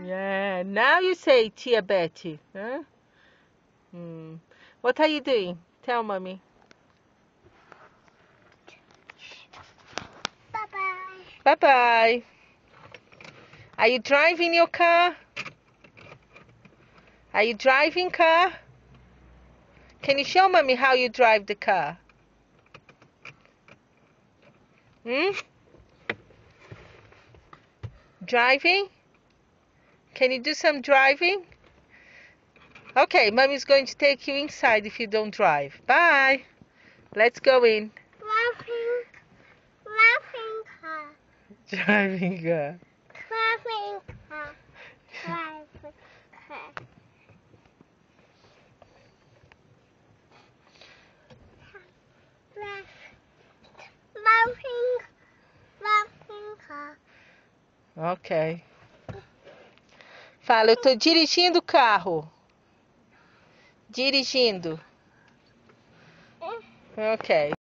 Yeah, now you say Tia Betty. Huh? What are you doing? Tell mommy. Bye-bye. Bye-bye. Are you driving your car? Are you driving car? Can you show mommy how you drive the car? Hmm? Driving? Can you do some driving? Okay, mommy's going to take you inside if you don't drive. Bye. Let's go in. Laughing car. Driving car. Laughing car. Laughing car. Laughing car. Ok. Fala, eu tô dirigindo o carro. Dirigindo. Ok.